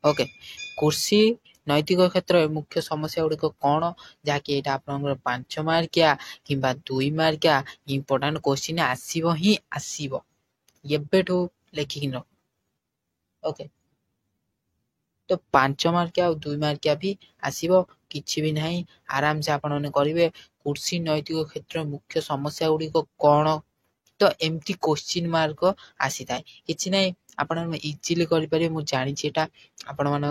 Okay, କୃଷି ନୈତିକ କ୍ଷେତ୍ରରେ ମୁଖ୍ୟ ସମସ୍ୟା ଗୁଡ଼ିକ କ'ଣ, ଯାହାକି ଏଇଟା ଆପଣଙ୍କର 5 ମାର୍କିଆ କିମ୍ବା 2 ମାର୍କିଆ ଇମ୍ପୋର୍ଟାଣ୍ଟ କ୍ୱେଶ୍ଚିନ୍ ଆସିବ ହିଁ ଆସିବ, ଏବେଠୁ ଲେଖିକି ରଖ। ଓକେ, ତ 5 ମାର୍କିଆ ଆଉ 2 ମାର୍କିଆ ବି ଆସିବ, କିଛି ବି ନାହିଁ, ଆରାମସେ ଆପଣମାନେ କରିବେ। କୃଷି ନୈତିକ କ୍ଷେତ୍ରରେ ମୁଖ୍ୟ ସମସ୍ୟା ଗୁଡ଼ିକ କ'ଣ, ତ ଏମିତି କ୍ୱେଶ୍ଚିନ୍ ମାର୍କ ଆସିଥାଏ। କିଛି ନାହିଁ, ଆପଣମାନେ ଇଜିଲି କରିପାରିବେ। ମୁଁ ଜାଣିଛି ଏଇଟା ଆପଣମାନେ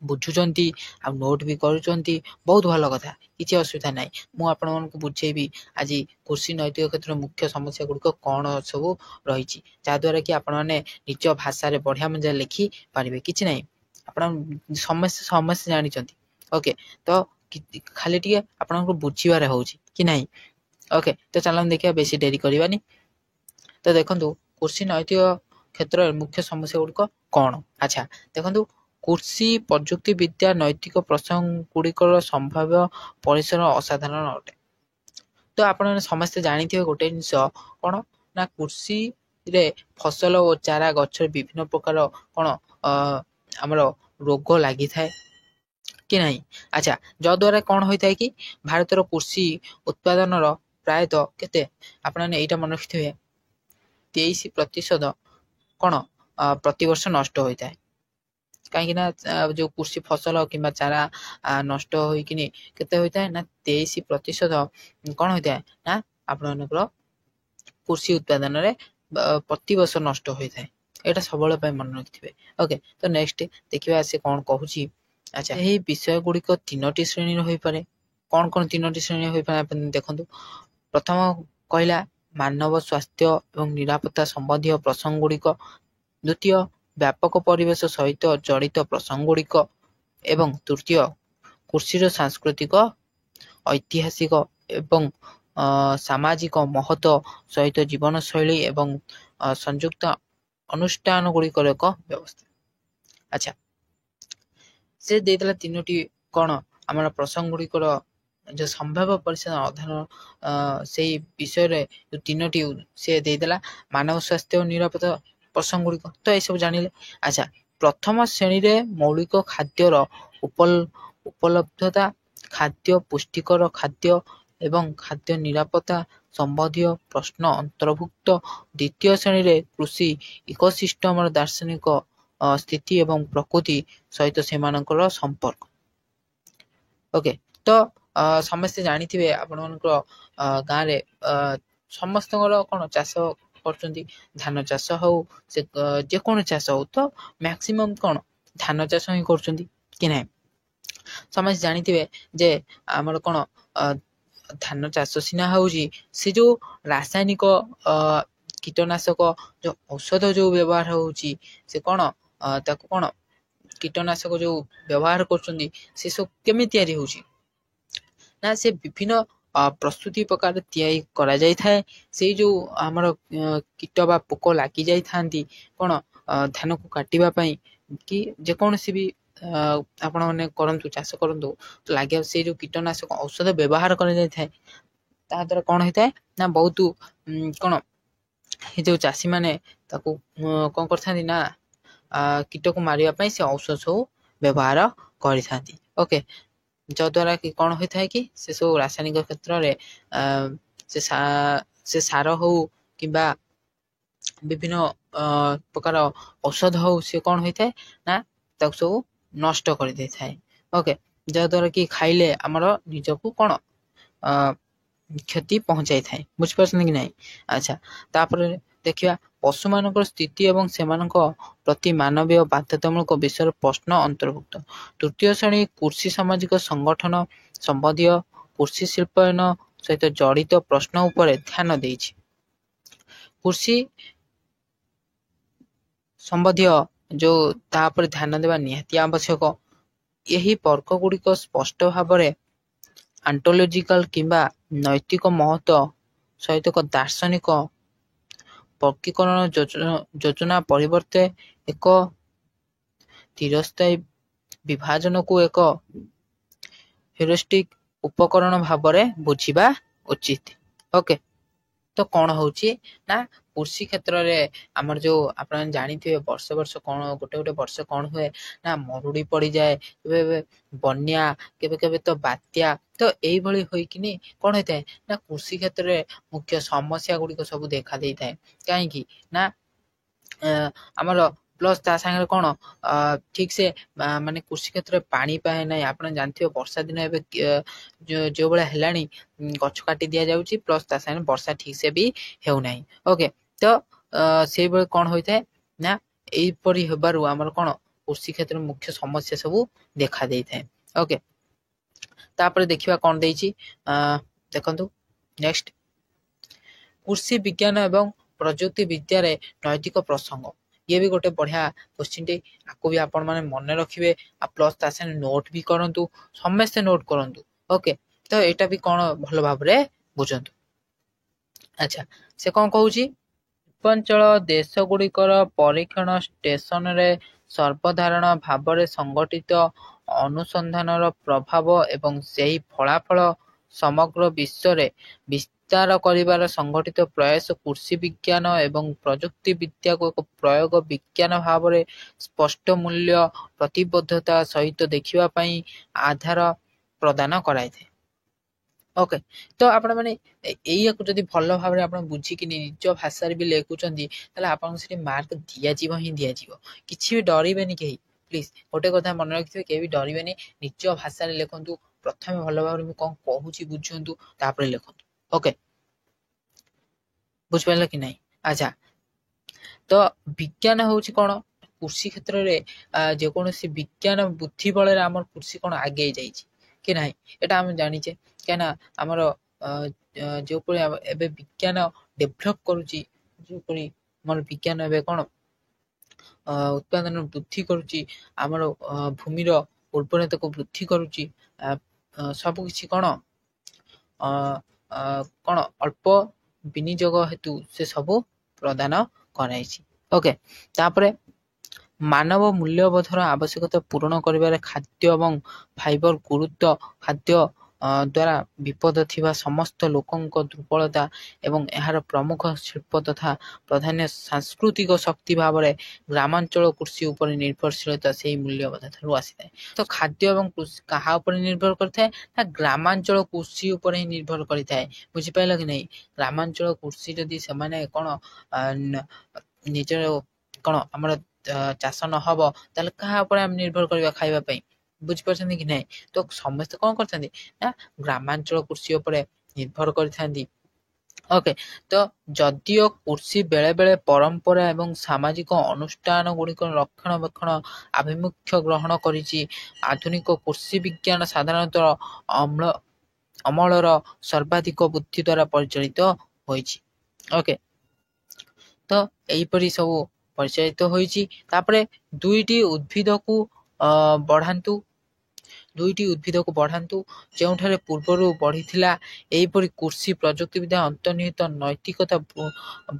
ବୁଝୁଛନ୍ତି ଆଉ ନୋଟ୍ ବି କରୁଛନ୍ତି, ବହୁତ ଭଲ କଥା, କିଛି ଅସୁବିଧା ନାହିଁ। ମୁଁ ଆପଣମାନଙ୍କୁ ବୁଝେଇବି ଆଜି କୃଷି ନୈତିକ କ୍ଷେତ୍ରରେ ମୁଖ୍ୟ ସମସ୍ୟା ଗୁଡ଼ିକ କ'ଣ ସବୁ ରହିଛି, ଯାହାଦ୍ୱାରା କି ଆପଣମାନେ ନିଜ ଭାଷାରେ ବଢ଼ିଆ ମଜା ଲେଖିପାରିବେ। କିଛି ନାହିଁ, ଆପଣ ସମସ୍ତେ ଜାଣିଛନ୍ତି। ଓକେ, ତ ଖାଲି ଟିକେ ଆପଣଙ୍କୁ ବୁଝିବାରେ ହେଉଛି କି ନାହିଁ। ଓକେ, ତ ଚାଲନ୍ତୁ ଦେଖିବା, ବେଶୀ ଡେରି କରିବାନି। ତ ଦେଖନ୍ତୁ, କୃଷି ନୈତିକ କ୍ଷେତ୍ରରେ ମୁଖ୍ୟ ସମସ୍ୟା ଗୁଡ଼ିକ କ'ଣ। ଆଚ୍ଛା ଦେଖନ୍ତୁ, କୃଷି ପ୍ରଯୁକ୍ତି ବିଦ୍ୟା ନୈତିକ ପ୍ରସଙ୍ଗ ଗୁଡ଼ିକର ସମ୍ଭାବ୍ୟ ପରିସର ଅସାଧାରଣ ଅଟେ। ତ ଆପଣମାନେ ସମସ୍ତେ ଜାଣିଥିବେ ଗୋଟେ ଜିନିଷ କ'ଣ ନା, କୃଷିରେ ଫସଲ ଓ ଚାରା ଗଛରେ ବିଭିନ୍ନ ପ୍ରକାର କ'ଣ ଆମର ରୋଗ ଲାଗିଥାଏ କି ନାହିଁ। ଆଚ୍ଛା, ଯଦ୍ୱାରା କ'ଣ ହୋଇଥାଏ କି ଭାରତର କୃଷି ଉତ୍ପାଦନର ପ୍ରାୟତଃ କେତେ, ଆପଣମାନେ ଏଇଟା ମନେ ରଖିଥିବେ, 23% କ'ଣ ପ୍ରତିବର୍ଷ ନଷ୍ଟ ହୋଇଥାଏ। କାହିଁକିନା ଯେଉଁ କୃଷି ଫସଲ କିମ୍ବା ଚାରା ନଷ୍ଟ ହୋଇକିନି କେତେ ହୋଇଥାଏ ନା 23% କ'ଣ ହୋଇଥାଏ ନା ଆପଣମାନଙ୍କର କୃଷି ଉତ୍ପାଦନରେ ପ୍ରତିବର୍ଷ ନଷ୍ଟ ହୋଇଥାଏ। ଏଇଟା ସବୁବେଳେ ପାଇଁ ମନେ ରଖିଥିବେ। ଓକେ, ତ ନେକ୍ସଟ ଦେଖିବା ସେ କ'ଣ କହୁଛି। ଆଚ୍ଛା, ଏହି ବିଷୟ ଗୁଡ଼ିକ 3ଟି ଶ୍ରେଣୀର ହୋଇପାରେ। କ'ଣ କ'ଣ 3ଟି ଶ୍ରେଣୀ ହୋଇପାରେ ଆପଣ ଦେଖନ୍ତୁ। ପ୍ରଥମ କହିଲା ମାନବ ସ୍ୱାସ୍ଥ୍ୟ ଏବଂ ନିରାପତ୍ତା ସମ୍ବନ୍ଧୀୟ ପ୍ରସଙ୍ଗ ଗୁଡ଼ିକ। ଦ୍ୱିତୀୟ, ବ୍ୟାପକ ପରିବେଶ ସହିତ ଜଡ଼ିତ ପ୍ରସଙ୍ଗ ଗୁଡ଼ିକ। ଏବଂ ତୃତୀୟ, କୃଷିର ସାଂସ୍କୃତିକ, ଐତିହାସିକ ଏବଂ ସାମାଜିକ ମହତ୍ଵ ସହିତ ଜୀବନଶୈଳୀ ଏବଂ ସଂଯୁକ୍ତ ଅନୁଷ୍ଠାନ ଗୁଡ଼ିକର ଏକ ବ୍ୟବସ୍ଥା। ଆଚ୍ଛା, ସେ ଦେଇଦେଲା 3ଟି କ'ଣ ଆମର ପ୍ରସଙ୍ଗ ଗୁଡ଼ିକର ଯେଉଁ ସମ୍ଭାବ୍ୟ ପରିସର ଅଧ୍ୟୟନ, ସେଇ ବିଷୟରେ ଯେଉଁ 3ଟି ସେ ଦେଇଦେଲା, ମାନବ ସ୍ୱାସ୍ଥ୍ୟ ଓ ନିରାପତ୍ତା ପ୍ରସଙ୍ଗ ଗୁଡ଼ିକ। ତ ଏସବୁ ଜାଣିଲେ। ଆଚ୍ଛା, ପ୍ରଥମ ଶ୍ରେଣୀରେ ମୌଳିକ ଖାଦ୍ୟର ଉପଲବ୍ଧତା, ଖାଦ୍ୟ ପୁଷ୍ଟିକର ଖାଦ୍ୟ ଏବଂ ଖାଦ୍ୟ ନିରାପତ୍ତା ସମ୍ବନ୍ଧୀୟ ପ୍ରଶ୍ନ ଅନ୍ତର୍ଭୁକ୍ତ। ଦ୍ୱିତୀୟ ଶ୍ରେଣୀରେ କୃଷି ଇକୋସିଷ୍ଟମର ଦାର୍ଶନିକ ସ୍ଥିତି ଏବଂ ପ୍ରକୃତି ସହିତ ସେମାନଙ୍କର ସମ୍ପର୍କ। ଓକେ, ତ ସମସ୍ତେ ଜାଣିଥିବେ ଆପଣମାନଙ୍କର ଗାଁରେ ସମସ୍ତଙ୍କର କ'ଣ ଚାଷ କରୁଛନ୍ତି, ଧାନ ଚାଷ ହଉ, ସେ ଯେକୌଣସି ଚାଷ ହଉ, ତ ମ୍ୟାକ୍ସିମମ୍ କ'ଣ ଧାନ ଚାଷ ହିଁ କରୁଛନ୍ତି କି ନାହିଁ। ସମସ୍ତେ ଜାଣିଥିବେ ଯେ ଆମର କ'ଣ ଧାନ ଚାଷ ସିନା ହେଉଛି, ସେ ଯେଉଁ ରାସାୟନିକ କୀଟନାଶକ ଯେଉଁ ଔଷଧ ଯେଉଁ ବ୍ୟବହାର ହେଉଛି, ସେ କ'ଣ ତାକୁ କ'ଣ କୀଟନାଶକ ଯେଉଁ ବ୍ୟବହାର କରୁଛନ୍ତି, ସେସବୁ କେମିତି ତିଆରି ହେଉଛି ନା, ସେ ବିଭିନ୍ନ ପ୍ରସ୍ତୁତି ପ୍ରକାର ତିଆରି କରାଯାଇଥାଏ। ସେଇ ଯେଉଁ ଆମର କୀଟ ବା ପୋକ ଲାଗିଯାଇଥାନ୍ତି କ'ଣ ଧାନକୁ କାଟିବା ପାଇଁ କି ଯେକୌଣସି ବି ଆପଣମାନେ କରନ୍ତୁ, ଚାଷ କରନ୍ତୁ, ତ ଲାଗିବା ସେଇ ଯେଉଁ କୀଟନାଶକ ଔଷଧ ବ୍ୟବହାର କରାଯାଇଥାଏ, ତାହା ଦ୍ୱାରା କ'ଣ ହୋଇଥାଏ ନା ବହୁତ କ'ଣ ଏ ଯେଉଁ ଚାଷୀମାନେ ତାକୁ କ'ଣ କରିଥାନ୍ତି ନା କୀଟକୁ ମାରିବା ପାଇଁ ସେ ଔଷଧ ସବୁ ବ୍ୟବହାର କରିଥାନ୍ତି। ଓକେ, ଯଦ୍ୱାରା କି କ'ଣ ହୋଇଥାଏ କି ସେସବୁ ରାସାୟନିକ କ୍ଷେତ୍ରରେ ସେ ସାର ହଉ କିମ୍ବା ବିଭିନ୍ନ ପ୍ରକାର ଔଷଧ ହଉ, ସେ କ'ଣ ହୋଇଥାଏ ନା ତାକୁ ସବୁ ନଷ୍ଟ କରିଦେଇଥାଏ। ଓକେ, ଯାହାଦ୍ୱାରା କି ଖାଇଲେ ଆମର ନିଜକୁ କ'ଣ କ୍ଷତି ପହଞ୍ଚାଇଥାଏ। ବୁଝିପାରୁଛନ୍ତି କି ନାହିଁ। ଆଚ୍ଛା, ତାପରେ ଦେଖିବା ପଶୁମାନଙ୍କର ସ୍ଥିତି ଏବଂ ସେମାନଙ୍କ ପ୍ରତି ମାନବୀୟ ବାଧ୍ୟତାମୂଳକ ବିଷୟରେ ପ୍ରଶ୍ନ ଅନ୍ତର୍ଭୁକ୍ତ। ତୃତୀୟ ଶ୍ରେଣୀ କୃଷି ସାମାଜିକ ସଂଗଠନ ସମ୍ବନ୍ଧୀୟ କୃଷି ଶିଳ୍ପାୟନ ସହିତ ଜଡ଼ିତ ପ୍ରଶ୍ନ ଉପରେ ଧ୍ୟାନ ଦେଇଛି। କୃଷି ସମ୍ବନ୍ଧୀୟ ଯେଉଁ ତାପରେ ଧ୍ୟାନ ଦେବା ନିହାତି ଆବଶ୍ୟକ। ଏହି ବର୍ଗ ଗୁଡ଼ିକ ସ୍ପଷ୍ଟ ଭାବରେ ଆଣ୍ଟୋଲୋଜିକାଲ କିମ୍ବା ନୈତିକ ମହତ୍ଵ ସହିତ ଏକ ଦାର୍ଶନିକ ବର୍ଗୀକରଣ ଯୋଜନା ପରିବର୍ତ୍ତେ ଏକ ଧୀରସ୍ଥାୟୀ ବିଭାଜନକୁ ଏକ ହ୍ୟୁରିଷ୍ଟିକ୍ ଉପକରଣ ଭାବରେ ବୁଝିବା ଉଚିତ। ଓକେ, ତ କ'ଣ ହେଉଛି ନା କୃଷି କ୍ଷେତ୍ରରେ ଆମର ଯେଉଁ ଆପଣ ଜାଣିଥିବେ ବର୍ଷ କ'ଣ ଗୋଟେ ବର୍ଷ କ'ଣ ହୁଏ ନା ମରୁଡ଼ି ପଡ଼ିଯାଏ, କେବେ ବନ୍ୟା, କେବେ କେବେ ତ ବାତ୍ୟା। ତ ଏଇଭଳି ହୋଇକିନି କ'ଣ ହୋଇଥାଏ ନା କୃଷି କ୍ଷେତ୍ରରେ ମୁଖ୍ୟ ସମସ୍ୟା ଗୁଡ଼ିକ ସବୁ ଦେଖା ଦେଇଥାଏ। କାହିଁକି ନା ଆମର ପ୍ଲସ୍ ତା ସାଙ୍ଗରେ କ'ଣ ଠିକ୍ ସେ ମାନେ କୃଷି କ୍ଷେତ୍ରରେ ପାଣି ପାଏ ନାହିଁ। ଆପଣ ଜାଣିଥିବେ ବର୍ଷା ଦିନ ଏବେ ଯେଉଁ ଭଳିଆ ହେଲାଣି, ଗଛ କାଟି ଦିଆଯାଉଛି, ପ୍ଲସ୍ ତା ସାଙ୍ଗରେ ବର୍ଷା ଠିକ୍ ସେ ବି ହେଉନାହିଁ। ଓକେ, ତ ସେଇଭଳି କ'ଣ ହୋଇଥାଏ ନା ଏହିପରି ହେବାରୁ ଆମର କ'ଣ କୃଷି କ୍ଷେତ୍ରରେ ମୁଖ୍ୟ ସମସ୍ୟା ସବୁ ଦେଖା ଦେଇଥାଏ। ଓକେ, ତାପରେ ଦେଖିବା କ'ଣ ଦେଇଛି, ଦେଖନ୍ତୁ ନେକ୍ସଟ, କୃଷି ବିଜ୍ଞାନ ଏବଂ ପ୍ରଯୁକ୍ତି ବିଦ୍ୟାରେ ନୈତିକ ପ୍ରସଙ୍ଗ। ଇଏ ବି ଗୋଟେ ବଢ଼ିଆ କ୍ୱେଶ୍ଚିନ୍ଟି, ଆକୁ ବି ଆପଣମାନେ ମନେ ରଖିବେ ଆଉ ପ୍ଲସ୍ ତା ସାଙ୍ଗରେ ନୋଟ୍ ବି କରନ୍ତୁ, ସମସ୍ତେ ନୋଟ୍ କରନ୍ତୁ। ଓକେ, ତ ଏଇଟା ବି କ'ଣ ଭଲ ଭାବରେ ବୁଝନ୍ତୁ। ଆଚ୍ଛା, ସେ କ'ଣ କହୁଛି, ପୂର୍ବାଞ୍ଚଳ ଦେଶଗୁଡ଼ିକର ପରୀକ୍ଷଣ ଷ୍ଟେସନରେ ସର୍ବସାଧାରଣ ଭାବରେ ସଂଗଠିତ ଅନୁସନ୍ଧାନର ପ୍ରଭାବ ଏବଂ ସେହି ଫଳାଫଳ ସମଗ୍ର ବିଶ୍ୱରେ ବିସ୍ତାର କରିବାର ସଂଗଠିତ ପ୍ରୟାସ କୃଷି ବିଜ୍ଞାନ ଏବଂ ପ୍ରଯୁକ୍ତି ବିଦ୍ୟାକୁ ଏକ ପ୍ରୟୋଗ ବିଜ୍ଞାନ ଭାବରେ ସ୍ପଷ୍ଟ ମୂଲ୍ୟ ପ୍ରତିବଦ୍ଧତା ସହିତ ଦେଖିବା ପାଇଁ ଆଧାର ପ୍ରଦାନ କରାଇଥାଏ। ଓକେ, ତ ଆପଣମାନେ ଏଇଆକୁ ଯଦି ଭଲ ଭାବରେ ଆପଣ ବୁଝିକିନି ନିଜ ଭାଷାରେ ବି ଲେଖୁଛନ୍ତି, ତାହେଲେ ଆପଣଙ୍କୁ ସେଠି ମାର୍କ ଦିଆଯିବ ହିଁ ଦିଆଯିବ। କିଛି ବି ଡରିବେନି କେହି, ପ୍ଲିଜ୍ ଗୋଟେ କଥା ମନେ ରଖିଥିବେ, କେହି ବି ଡରିବେନି। ନିଜ ଭାଷାରେ ଲେଖନ୍ତୁ, ପ୍ରଥମେ ଭଲ ଭାବରେ ମୁଁ କ'ଣ କହୁଛି ବୁଝନ୍ତୁ, ତାପରେ ଲେଖନ୍ତୁ। ଓକେ, ବୁଝିପାରିଲ କି ନାହିଁ? ଆଚ୍ଛା, ତ ବିଜ୍ଞାନ ହେଉଛି କ'ଣ, କୃଷି କ୍ଷେତ୍ରରେ ଯେକୌଣସି ବିଜ୍ଞାନ ବୁଦ୍ଧି ବଳରେ ଆମର କୃଷି କ'ଣ ଆଗେଇ ଯାଇଛି କି ନାହିଁ, ଏଇଟା ଆମେ ଜାଣିଛେ। କାହିଁକିନା ଆମର ଯେଉଁପରି ଏବେ ବିଜ୍ଞାନ ଡେଭଲପ୍ କରୁଛି, ଯେଉଁପରି ଆମର ବିଜ୍ଞାନ ଏବେ କ'ଣ ଉତ୍ପାଦନ ବୃଦ୍ଧି କରୁଛି, ଆମର ଭୂମିର ଉର୍ବରତାକୁ ବୃଦ୍ଧି କରୁଛି, ସବୁକିଛି କ'ଣ ଅଳ୍ପ ବିନିଯୋଗ ହେତୁ ସେ ସବୁ ପ୍ରଦାନ କରାଇଛି। ଓକେ, ତାପରେ ମାନବ ମୂଲ୍ୟବୋଧର ଆବଶ୍ୟକତା ପୂରଣ କରିବାରେ ଖାଦ୍ୟ ଏବଂ ଫାଇବର ଗୁରୁତ୍ୱ, ଖାଦ୍ୟ ଦ୍ୱାରା ବିପଦ ଥିବା ସମସ୍ତ ଲୋକଙ୍କ ଦୁର୍ବଳତା ଏବଂ ଏହାର ପ୍ରମୁଖ ଶିଳ୍ପ ତଥା ପ୍ରଧାନ ସାଂସ୍କୃତିକ ଶକ୍ତି ଭାବରେ ଗ୍ରାମାଞ୍ଚଳ କୃଷି ଉପରେ ନିର୍ଭରଶୀଳତା ସେହି ମୂଲ୍ୟବୋଧ ଠାରୁ ଆସିଥାଏ। ତ ଖାଦ୍ୟ ଏବଂ କୃଷି କାହା ଉପରେ ନିର୍ଭର କରିଥାଏ ନା ଗ୍ରାମାଞ୍ଚଳ କୃଷି ଉପରେ ହିଁ ନିର୍ଭର କରିଥାଏ। ବୁଝିପାରିଲ କି ନାହିଁ? ଗ୍ରାମାଞ୍ଚଳ କୃଷି ଯଦି ସେମାନେ କ'ଣ ନିଜର କ'ଣ ଆମର ଚାଷ ନହବ, ତାହେଲେ କାହା ଉପରେ ଆମେ ନିର୍ଭର କରିବା ଖାଇବା ପାଇଁ? ବୁଝିପାରୁଛନ୍ତି କି ନାହିଁ? ତ ସମସ୍ତେ କ'ଣ କରିଥାନ୍ତି ନା ଗ୍ରାମାଞ୍ଚଳ କୃଷି ଉପରେ ନିର୍ଭର କରିଥାନ୍ତି। ଓକେ, ତ ଯଦିଓ କୃଷି ବେଳେବେଳେ ପରମ୍ପରା ଏବଂ ସାମାଜିକ ଅନୁଷ୍ଠାନ ଗୁଡ଼ିକର ରକ୍ଷଣାବେକ୍ଷଣ ଆଭିମୁଖ୍ୟ ଗ୍ରହଣ କରିଛି, ଆଧୁନିକ କୃଷି ବିଜ୍ଞାନ ସାଧାରଣତଃ ଅମଳର ସର୍ବାଧିକ ବୁଦ୍ଧି ଦ୍ୱାରା ପରିଚାଳିତ ହୋଇଛି। ଓକେ, ତ ଏହିପରି ସବୁ ପରିଚାଳିତ ହୋଇଛି। ତାପରେ ଦୁଇଟି ଉଦ୍ଭିଦକୁ ବଢ଼ାନ୍ତୁ ଯେଉଁଠାରେ ପୂର୍ବରୁ ବଢ଼ିଥିଲା। ଏହିପରି କୃଷି ପ୍ରଯୁକ୍ତିବିଦ୍ୟା ଅନ୍ତର୍ନିହିତ ନୈତିକତା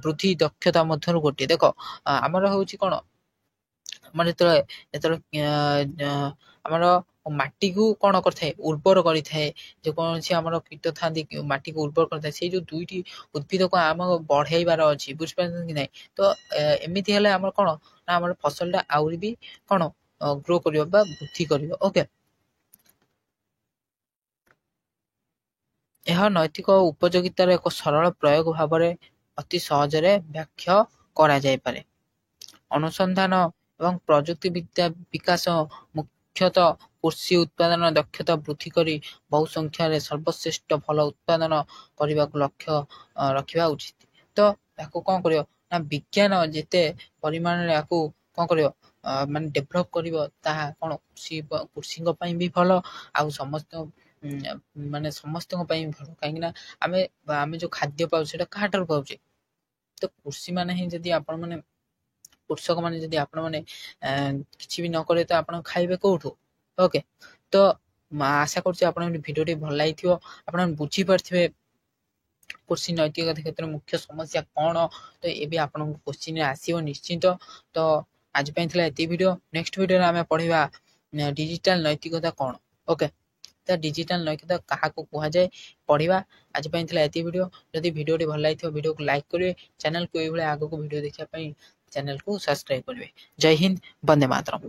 ବୃଦ୍ଧି ଦକ୍ଷତା ମଧ୍ୟରୁ ଗୋଟିଏ। ଦେଖ, ଆମର ହେଉଛି କ'ଣ, ଆମର ଯେତେବେଳେ ଆମର ମାଟିକୁ କ'ଣ କରିଥାଏ, ଉର୍ବର କରିଥାଏ। ଯେକୌଣସି ଆମର କୀଟ ଥାନ୍ତି ମାଟିକୁ ଉର୍ବର କରିଥାଏ। ସେଇ ଯେଉଁ ଦୁଇଟି ଉଦ୍ଭିଦକୁ ଆମକୁ ବଢ଼େଇବାର ଅଛି, ବୁଝିପାରୁଛନ୍ତି କି ନାହିଁ? ତ ଏମିତି ହେଲେ ଆମର କ'ଣ ନା ଆମର ଫସଲଟା ଆହୁରି ବି କ'ଣ ଗ୍ରୋ କରିବ ବା ବୃଦ୍ଧି କରିବ। ଓକେ, ଏହା ନୈତିକ ଉପଯୋଗିତାର ଏକ ସରଳ ପ୍ରୟୋଗ ଭାବରେ ଅତି ସହଜରେ ବ୍ୟାଖ୍ୟା କରାଯାଇପାରେ। ଅନୁସନ୍ଧାନ ଏବଂ ପ୍ରଯୁକ୍ତି ବିଦ୍ୟା ବିକାଶ ମୁଖ୍ୟତଃ କୃଷି ଉତ୍ପାଦନ ଦକ୍ଷତା ବୃଦ୍ଧି କରି ବହୁ ସଂଖ୍ୟାରେ ସର୍ବଶ୍ରେଷ୍ଠ ଭଲ ଉତ୍ପାଦନ କରିବାକୁ ଲକ୍ଷ୍ୟ ରଖିବା ଉଚିତ। ତ ଏହାକୁ କ'ଣ କରିବ ନା ବିଜ୍ଞାନ ଯେତେ ପରିମାଣରେ ଏହାକୁ କ'ଣ କରିବ ମାନେ ଡେଭଲପ୍ କରିବ, ତାହା କ'ଣ କୃଷିଙ୍କ ପାଇଁ ବି ଭଲ ଆଉ ମାନେ ସମସ୍ତଙ୍କ ପାଇଁ ଭଲ। କାହିଁକିନା ଆମେ ଯେଉଁ ଖାଦ୍ୟ ପାଉଛୁ ସେଇଟା କାହାଠାରୁ ପାଉଛେ? ତ କୃଷିମାନେ ହିଁ ଯଦି କୃଷକମାନେ ଯଦି ଆପଣମାନେ କିଛି ବି ନ କରିବେ, ତ ଆପଣ ଖାଇବେ କେଉଁଠୁ? ଓକେ, ତ ଆଶା କରୁଛି ଆପଣଙ୍କ ଭିଡ଼ିଓଟି ଭଲ ଲାଗିଥିବ, ଆପଣ ବୁଝିପାରିଥିବେ କୃଷି ନୈତିକତା କ୍ଷେତ୍ରରେ ମୁଖ୍ୟ ସମସ୍ୟା କ'ଣ। ତ ଏବେ ଆପଣଙ୍କ କୋଶ୍ଚିନ୍ରେ ଆସିବ ନିଶ୍ଚିନ୍ତ। ତ ଆଜି ପାଇଁ ଥିଲା ଏତିକି ଭିଡ଼ିଓ। ନେକ୍ସଟ ଭିଡ଼ିଓରେ ଆମେ ପଢ଼ିବା ଡିଜିଟାଲ ନୈତିକତା କ'ଣ। ଓକେ। ନୈତିକତା ଡିଜିଟାଲ ନୈତିକତା କାହାକୁ କୁହାଯାଏ ପଢ଼ିବା। ଆଜି ପାଇଁ ଥିଲା ଏତିକି ଭିଡ଼ିଓ। ଯଦି ଭିଡ଼ିଓଟି ଭଲ ଲାଗିଥିବ ଭିଡ଼ିଓକୁ ଲାଇକ୍ କରିବେ, ଚ୍ୟାନେଲକୁ ଏଇଭଳି ଆଗକୁ ଭିଡ଼ିଓ ଦେଖିବା ପାଇଁ ଚ୍ୟାନେଲକୁ ସବସ୍କ୍ରାଇବ୍ କରିବେ। ଜୟ ହିନ୍ଦ, ବନ୍ଦେ ମାତରମ୍।